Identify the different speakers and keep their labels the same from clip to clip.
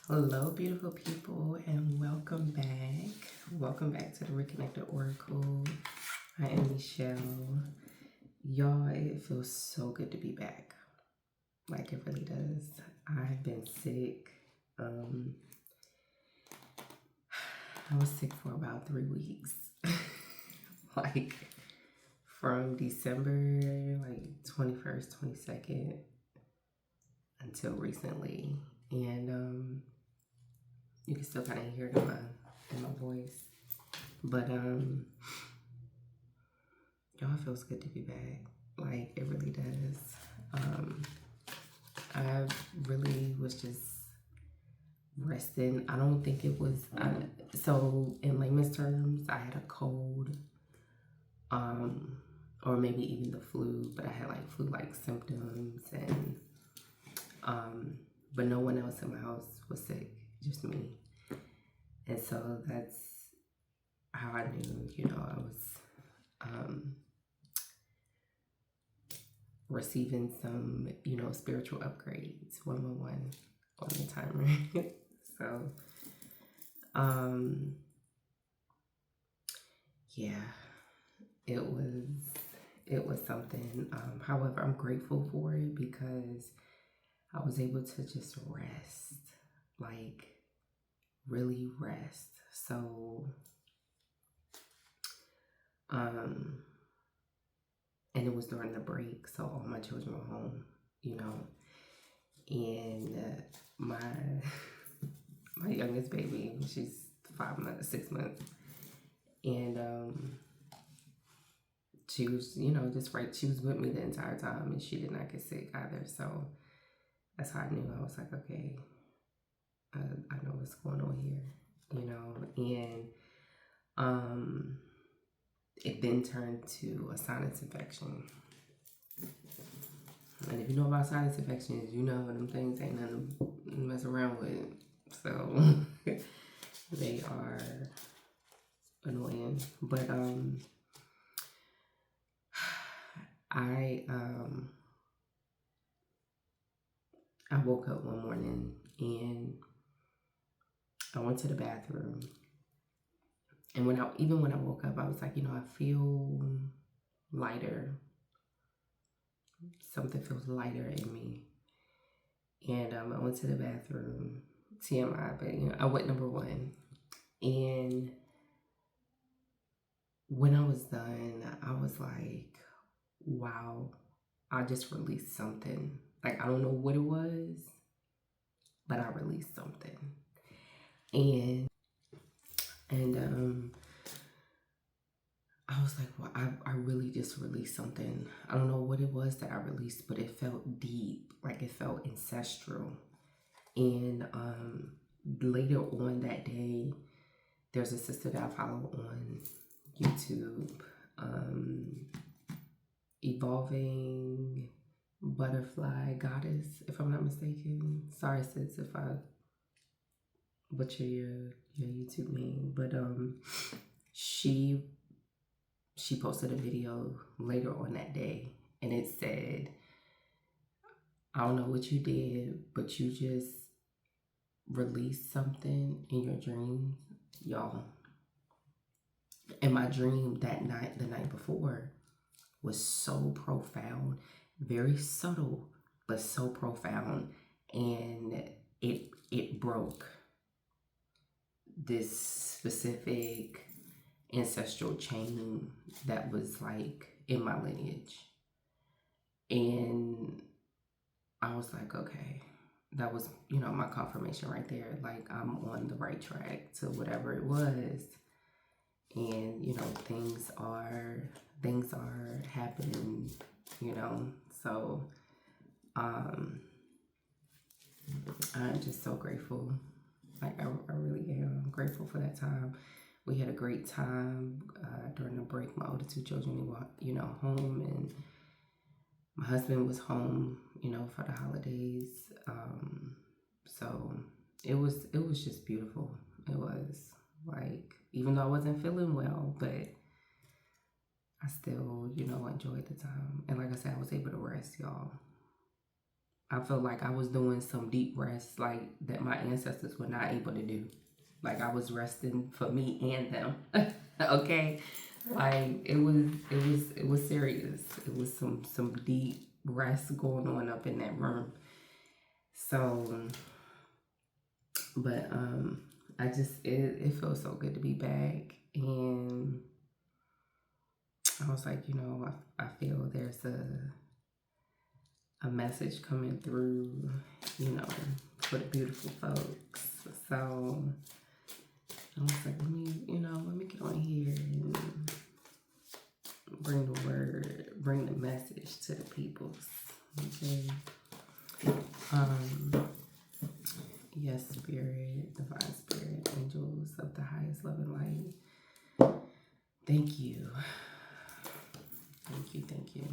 Speaker 1: Hello, beautiful people, and welcome back. Welcome back to the Reconnected Oracle. I am Michelle. Y'all, it feels so good to be back. Like, it really does. I've been sick. I was sick for about 3 weeks. Like, from December, 21st, 22nd, until recently. And, you can still kind of hear it in my voice. But y'all, it feels good to be back. Like, it really does. I really was just resting. I don't think it was so in layman's terms, I had a cold, or maybe even the flu, but I had like flu-like symptoms, and but no one else in my house was sick, just me. And so that's how I knew, I was receiving some, spiritual upgrades, 111 on the timer. So, yeah, it was something. However, I'm grateful for it because I was able to just rest, like really rest. So, and it was during the break, so all my children were home, and my my youngest baby, she's 5 months, 6 months, and she was, just right. She was with me the entire time, and she did not get sick either. So that's how I knew. I was like, okay, I know what's going on here, and it then turned to a sinus infection. And if you know about sinus infections, you know them things ain't nothing to mess around with. So they are annoying. But I woke up one morning and I went to the bathroom. And when I woke up, I was like, I feel lighter. Something feels lighter in me. And I went to the bathroom, TMI, but I went number one. And when I was done, I was like, wow, I just released something. Like, I don't know what it was, but I released something. And I was like, well, I really just released something. I don't know what it was that I released, but it felt deep, like it felt ancestral. And later on that day, there's a sister that I follow on YouTube, Evolving Butterfly Goddess, if I'm not mistaken. Sorry, sis, if I butcher your YouTube name, but she posted a video later on that day, and it said, I don't know what you did, but you just released something in your dreams, y'all. And my dream that night, the night before, was so profound, very subtle, but so profound. And it broke this specific ancestral chain that was like in my lineage. And I was like, okay, that was, my confirmation right there. Like, I'm on the right track to whatever it was. And, things are happening, so I'm just so grateful. Like, I really am. I'm grateful for that time. We had a great time during the break. My older two children were, home, and my husband was home, for the holidays. So it was just beautiful. It was like, even though I wasn't feeling well, but I still, enjoyed the time. And like I said, I was able to rest, y'all. I felt like I was doing some deep rest, like that my ancestors were not able to do. Like I was resting for me and them. Okay, like it was serious. It was some deep rest going on up in that room. So, but I just it feels so good to be back, and I was like, I feel there's a message coming through, you know, for the beautiful folks. So I was like, let me get on here and bring the word, bring the message to the peoples. Okay. Yes, spirit, divine spirit, angels of the highest love and light. Thank you. Thank you, thank you.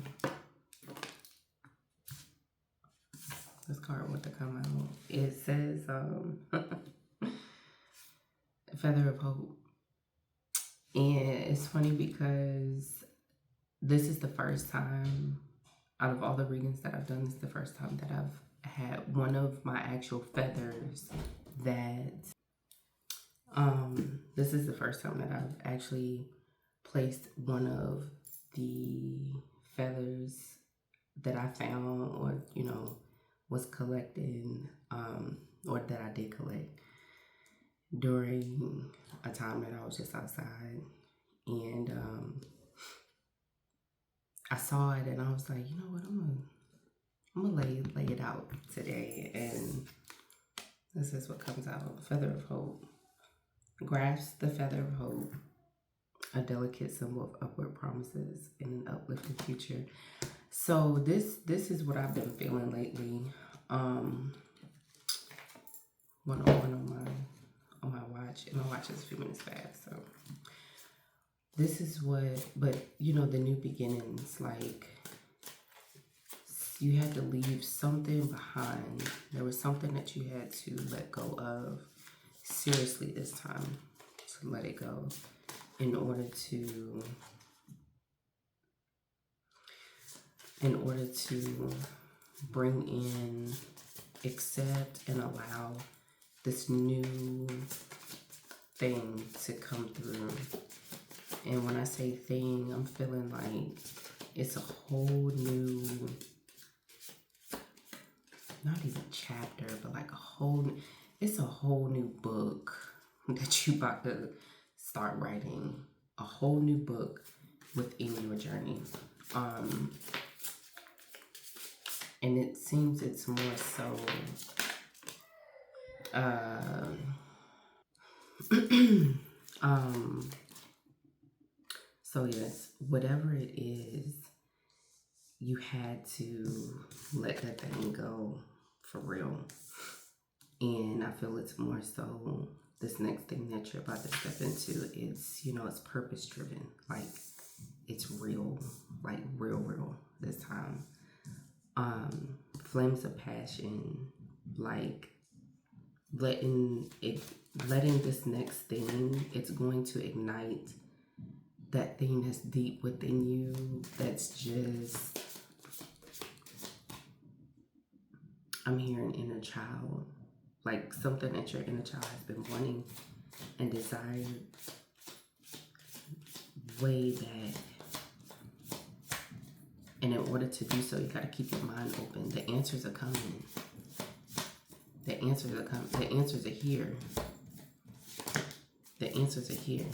Speaker 1: This card want to come out. It says Feather of Hope. And it's funny because this is the first time out of all the readings that I've done, this is the first time that I've had one of my actual feathers that this is the first time that I've actually placed one of the feathers that I found or was collecting or that I did collect during a time that I was just outside, and I saw it and I was like, you know what, I'm gonna lay it out today, and this is what comes out. Feather of Hope. Grasp the feather of hope, a delicate symbol of upward promises and an uplifting future. So this is what I've been feeling lately. 101 on my watch, and my watch is a few minutes fast. So this is what, but the new beginnings, like you had to leave something behind. There was something that you had to let go of seriously this time, to let it go in order to bring in, accept, and allow this new thing to come through. And when I say thing, I'm feeling like it's a whole new, not even chapter, but like it's a whole new book that you about to start writing. A whole new book within your journey. And it seems it's more so so yes, whatever it is, you had to let that thing go for real. And I feel it's more so this next thing that you're about to step into is, it's purpose driven. Like it's real, like real this time. Flames of passion, like letting this next thing, it's going to ignite that thing that's deep within you, that's just, I'm hearing inner child, like something that your inner child has been wanting and desired way back. And in order to do so, you got to keep your mind open. The answers are coming. The answers are coming. The answers are here. The answers are here.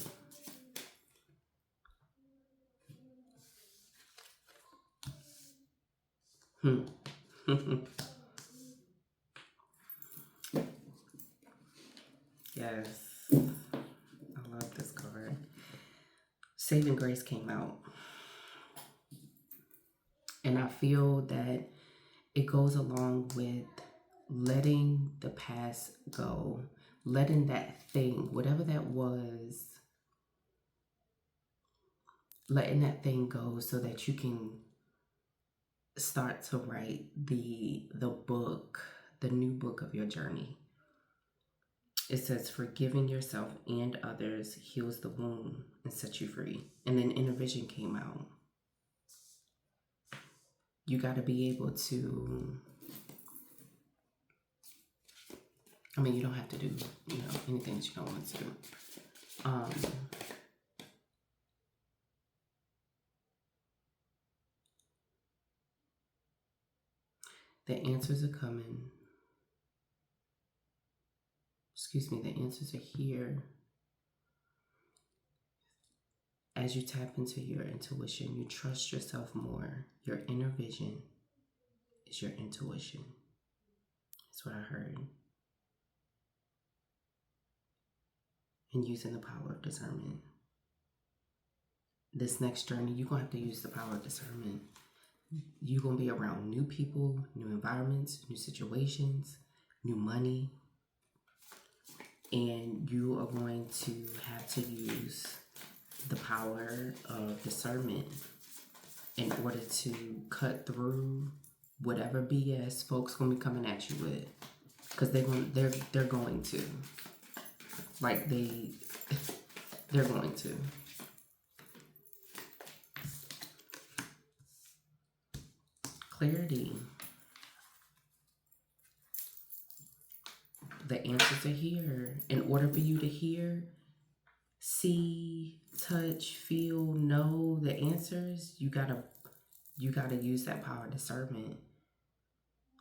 Speaker 1: Yes. I love this card. Saving Grace came out. And I feel that it goes along with letting the past go, letting that thing, whatever that was, letting that thing go so that you can start to write the book, the new book of your journey. It says, forgiving yourself and others heals the wound and sets you free. And then Inner Vision came out. You got to be able to I mean, you don't have to do, anything that you don't want to do. The answers are coming. Excuse me, the answers are here. As you tap into your intuition, you trust yourself more. Your inner vision is your intuition. That's what I heard. And using the power of discernment. This next journey, you're going to have to use the power of discernment. You're going to be around new people, new environments, new situations, new money. And you are going to have to use the power of discernment in order to cut through whatever BS folks going to be coming at you with. Because they're going to. Like they're going to. Clarity. The answers are here. In order for you to hear, see, touch, feel, know the answers, you gotta use that power of discernment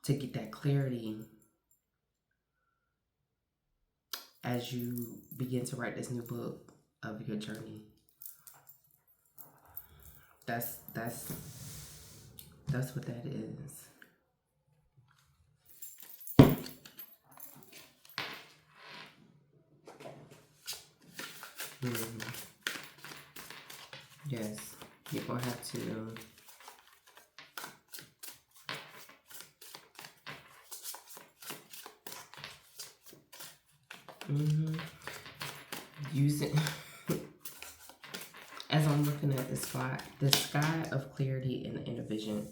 Speaker 1: to get that clarity as you begin to write this new book of your journey. That's what that is. Yes, you're gonna have to use it. As I'm looking at the sky of clarity and the inner vision,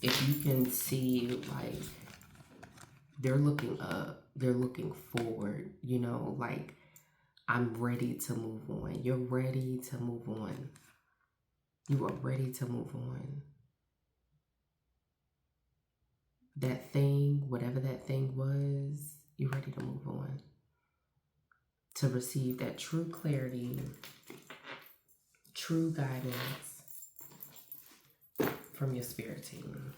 Speaker 1: if you can see, like, they're looking up, they're looking forward, like, I'm ready to move on. You're ready to move on. You are ready to move on. That thing, whatever that thing was, you're ready to move on. To receive that true clarity, true guidance from your spirit team.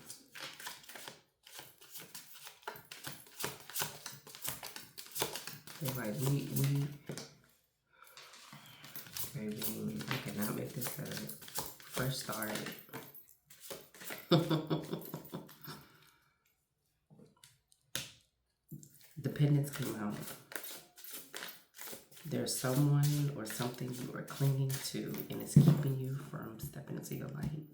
Speaker 1: They're like, we cannot make this a fresh start. Dependence came out. There's someone or something you are clinging to, and it's keeping you from stepping into your light.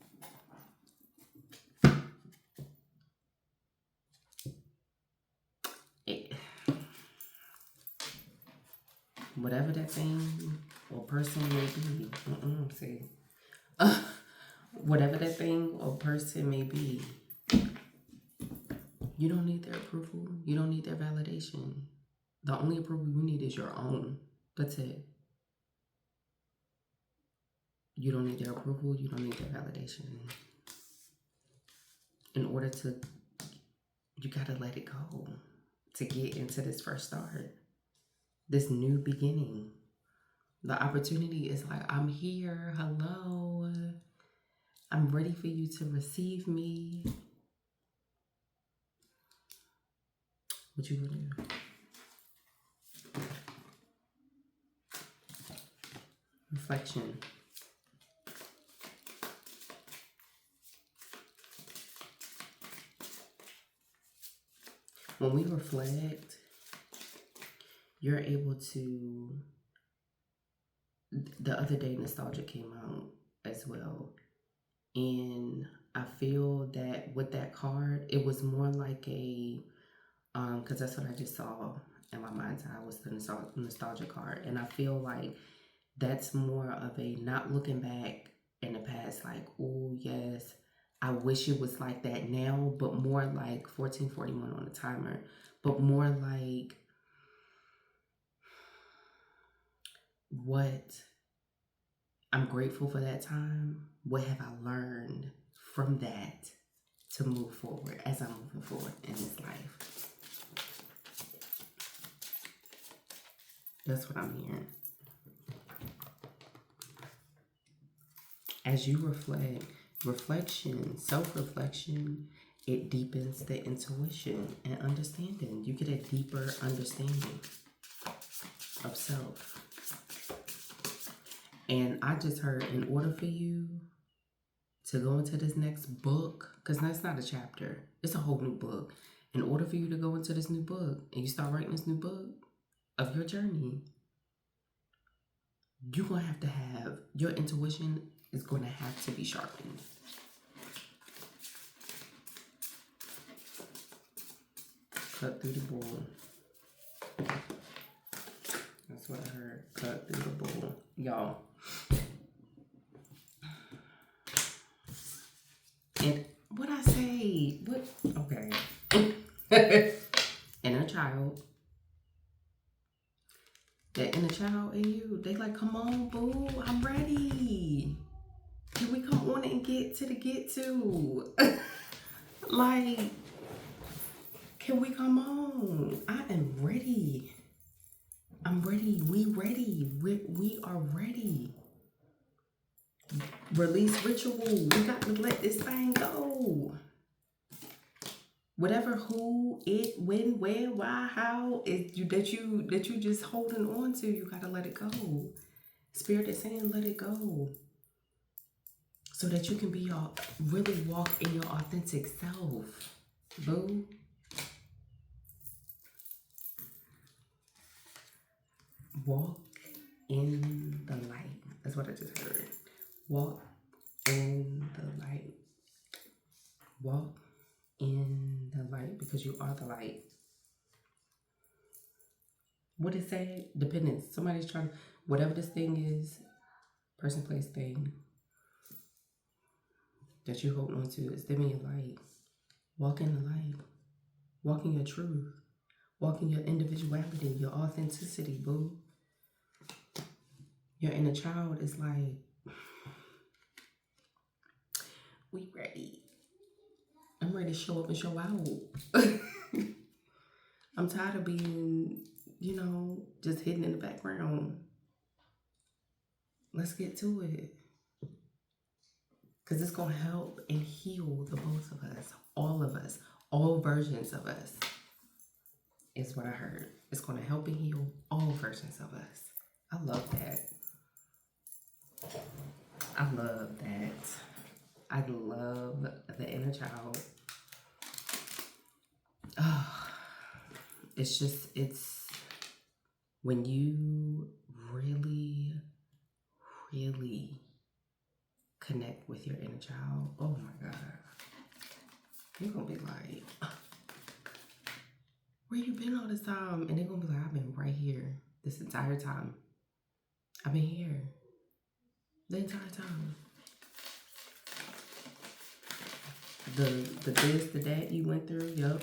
Speaker 1: Whatever that thing or person may be, whatever that thing or person may be, you don't need their approval. You don't need their validation. The only approval you need is your own. That's it. You don't need their approval. You don't need their validation. In order to, you gotta let it go to get into this first start, this new beginning. The opportunity is like, I'm here. Hello. I'm ready for you to receive me. What you gonna do? Reflection. When we reflect, you're able to, the other day nostalgia came out as well. And I feel that with that card, it was more like a, because that's what I just saw in my mind's eye was the nostalgia card. And I feel like that's more of a not looking back in the past, like, oh yes, I wish it was like that now, but more like 1441 on the timer, but more like what I'm grateful for that time. What have I learned from that to move forward as I'm moving forward in this life? That's what I'm hearing. As you reflection, self-reflection, it deepens the intuition and understanding. You get a deeper understanding of self. And I just heard, in order for you to go into this next book, because that's not a chapter, it's a whole new book. In order for you to go into this new book and you start writing this new book of your journey, you're going to have your intuition is going to have to be sharpened. Cut through the bull. That's what I heard. Cut through the bull. Y'all. And what I say? What? Okay. Inner child. The inner child in you. They like, come on, boo. I'm ready. Can we come on and get to? Like, can we come on? I am ready. I'm ready. We ready. We are ready. Release ritual. We got to let this thing go. Whatever, who, it, when, where, why, how is you that you just holding on to, you gotta let it go. Spirit is saying, let it go, so that you can be really walk in your authentic self, boo. Walk in the light. That's what I just heard. Walk in the light. Walk in the light, because you are the light. What it say? Dependence. Somebody's trying, whatever this thing is, person, place, thing that you hold on to, is them in your light. Walk in the light. Walk in your truth. Walk in your individuality, your authenticity, boo. Your inner child is like, we ready. I'm ready to show up and show out. I'm tired of being, just hidden in the background. Let's get to it. Because it's going to help and heal the both of us, all versions of us, is what I heard. It's going to help and heal all versions of us. I love that. I love that. I love the inner child. Oh, it's when you really, really connect with your inner child. Oh my God. You're going to be like, where you been all this time? And they're going to be like, I've been right here this entire time. I've been here the entire time. The this, the that you went through, yup.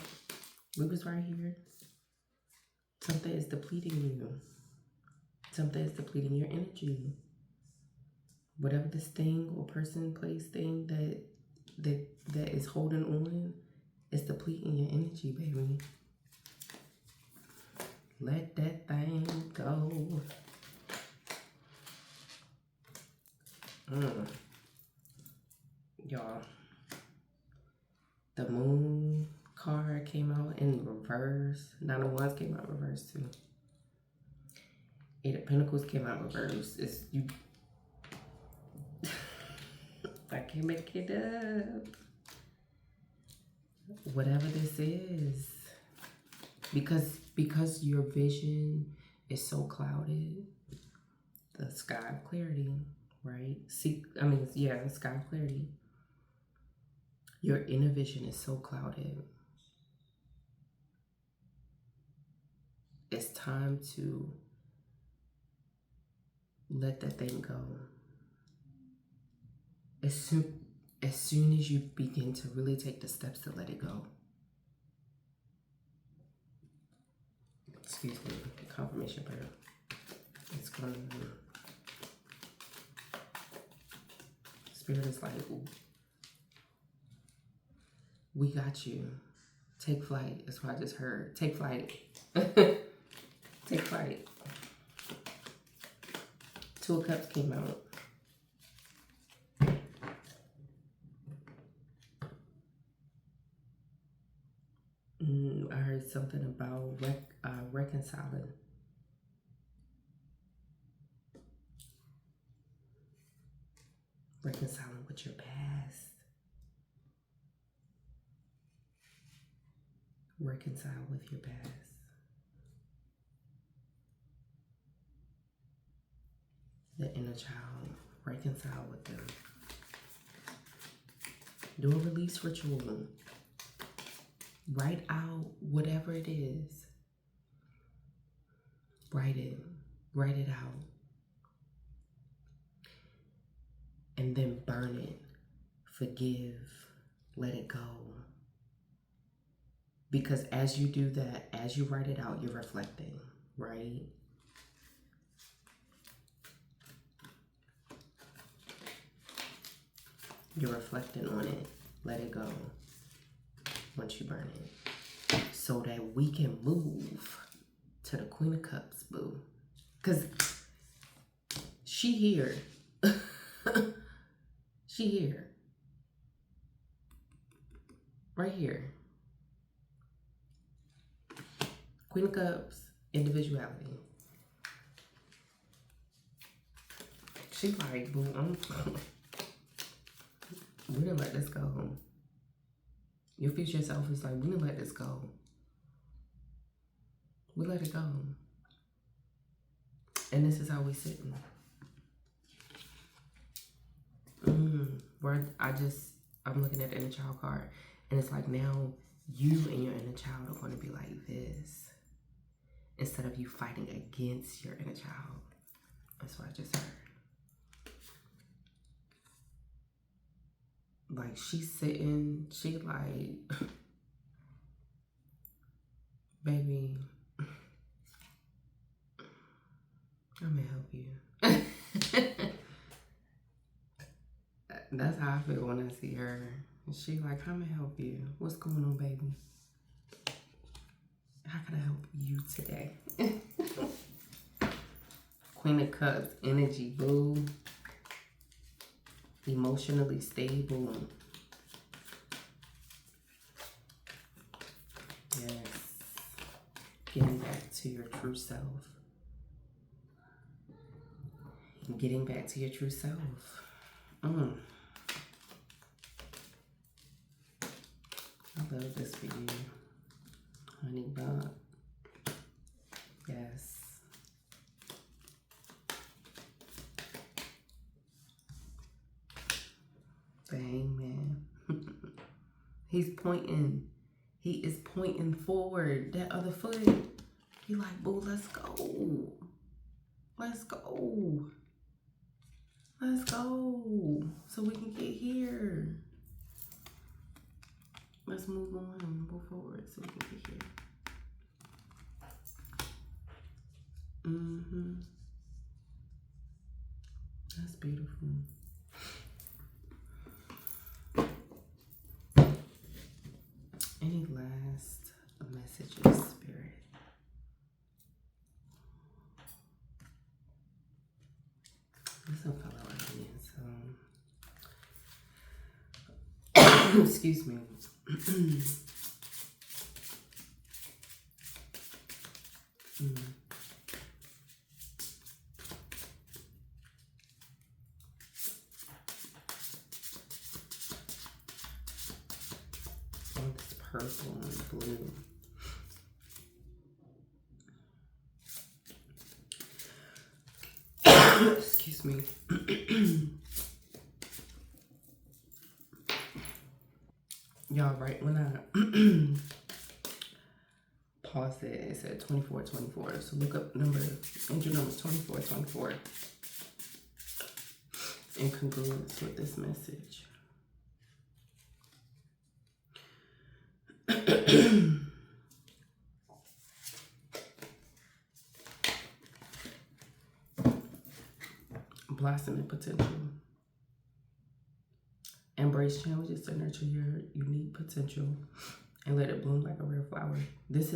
Speaker 1: We was right here. Something is depleting you. Something is depleting your energy. Whatever this thing or person, place, thing that is holding on, is depleting your energy, baby. Let that thing go. Y'all, the moon card came out in reverse. Nine of Wands came out in reverse too. Eight of Pentacles came out in reverse. It's you. I can't make it up. Whatever this is, because your vision is so clouded, the sky of clarity, right? The sky of clarity. Your inner vision is so clouded. It's time to let that thing go. As soon as you begin to really take the steps to let it go. Excuse me, confirmation prayer. It's going to, Spirit is like, ooh, we got you. Take flight. That's what I just heard. Take flight. Take flight. Two of Cups came out. I heard something about reconciling. Reconciling with your past. Reconcile with your past. The inner child. Reconcile with them. Do a release ritual. Write out whatever it is. Write it. Write it out. And then burn it. Forgive. Let it go. Because as you do that, as you write it out, you're reflecting, right? You're reflecting on it. Let it go once you burn it. So that we can move to the Queen of Cups, boo. Because she here. She here. Right here. Queen of Cups, individuality. She like, boo, we didn't let this go. Your future self is like, we didn't let this go. We let it go. And this is how we sitting. Where I'm looking at the inner child card. And it's like now you and your inner child are going to be like this. Instead of you fighting against your inner child. That's what I just heard. Like she's sitting, she like, baby, I'm gonna help you. That's how I feel when I see her. And she like, I'm gonna help you. What's going on, baby? How can I help you today? Queen of Cups, energy, boo. Emotionally stable. Yes. Getting back to your true self. Getting back to your true self. I love this for you. Honey bun. Yes. The Hangman. He's pointing. He is pointing forward. That other foot. He like, boo, let's go. Let's go. Let's go. So we can get here. Let's move on and move forward so we can get here. That's beautiful. Any last messages, Spirit? There's some fellow aliens, so excuse me. Oh, this purple and blue. Excuse me. Y'all, right when I paused it, it said 2424. So look up angel number 2424 in congruence with this message. Blossoming potential. Embrace challenges to nurture your unique potential and let it bloom like a rare flower. This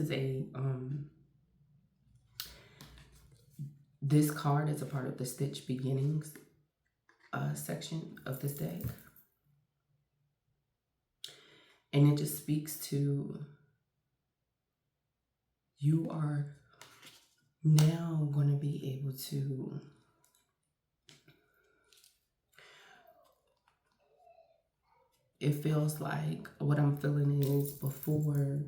Speaker 1: This card is a part of the Stitch Beginnings section of this deck. And it just speaks to you are now going to be able to it feels like what I'm feeling is before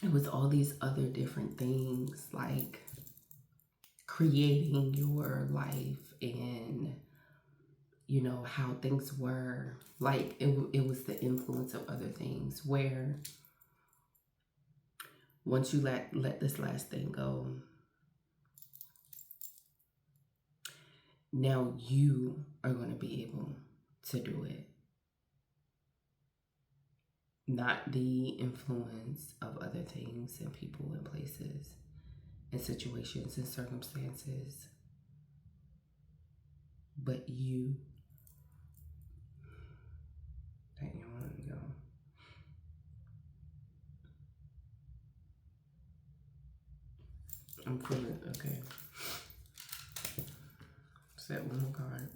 Speaker 1: it was all these other different things like creating your life and you know how things were like it was the influence of other things where once you let this last thing go, now you are going to be able to do it, not the influence of other things and people and places and situations and circumstances, but you. Hang on, y'all. I'm feeling okay. Set one more card.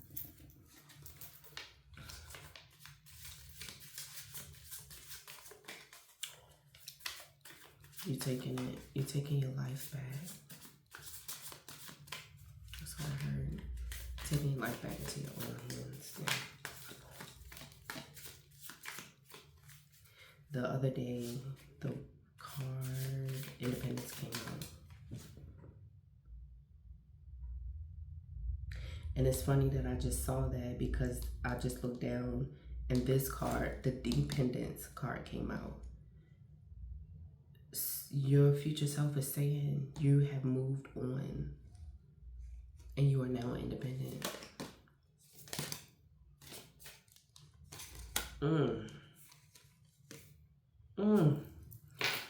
Speaker 1: You're taking your life back. That's what I heard. Taking your life back into your own hands. Yeah. The other day, the card Independence came out. And it's funny that I just saw that because I just looked down and this card, the Dependence card, came out. Your future self is saying you have moved on and you are now independent.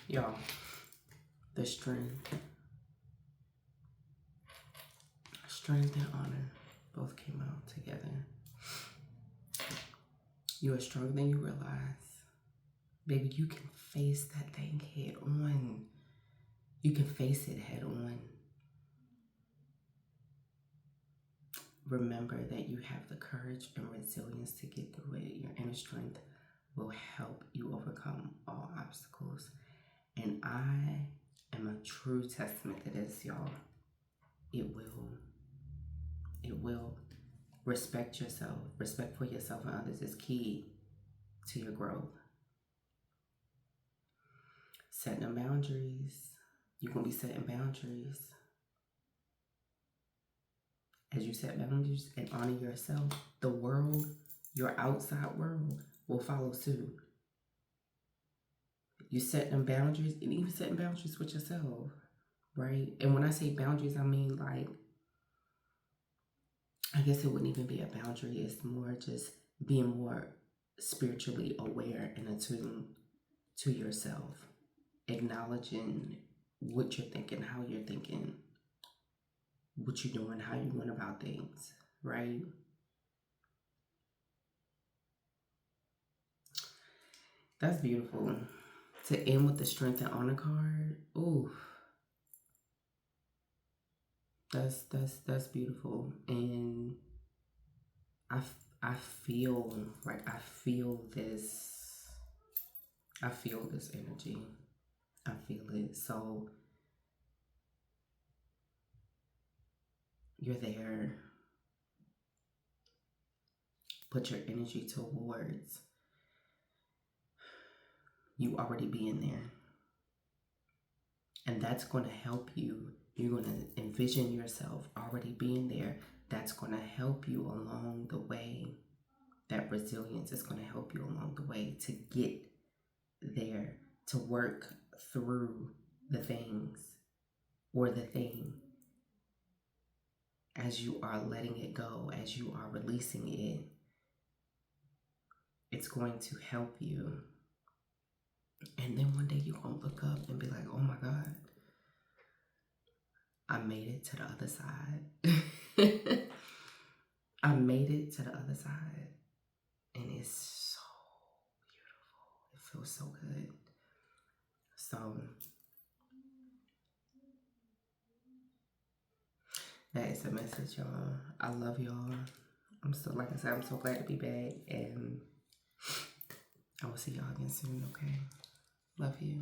Speaker 1: Y'all, the strength and honor both came out together. You are stronger than you realize. Baby, you can face that thing head on. You can face it head on. Remember that you have the courage and resilience to get through it. Your inner strength will help you overcome all obstacles. And I am a true testament to this, y'all. It will. Respect yourself. Respect for yourself and others is key to your growth. Setting boundaries. You're going to be setting boundaries. As you set boundaries and honor yourself, the world, your outside world, will follow suit. You set them boundaries and even setting boundaries with yourself, right? And when I say boundaries, I mean like, I guess it wouldn't even be a boundary. It's more just being more spiritually aware and attuned to yourself. Acknowledging what you're thinking, how you're thinking, what you're doing, how you're going about things, right? That's beautiful. To end with the strength and honor card, ooh, that's beautiful. And I feel like I feel this energy. I feel it. So you're there. Put your energy towards you already being there. And that's going to help you. You're going to envision yourself already being there. That's going to help you along the way. That resilience is going to help you along the way to get there, to work through the things or the thing. As you are letting it go, as you are releasing it, it's going to help you. And then one day you're going to look up and be like, oh my God, I made it to the other side. I made it to the other side. And it's so beautiful. It feels so good. So That is the message, y'all. I love y'all. I'm so, like I said, I'm so glad to be back, and I will see y'all again soon, okay? Love you.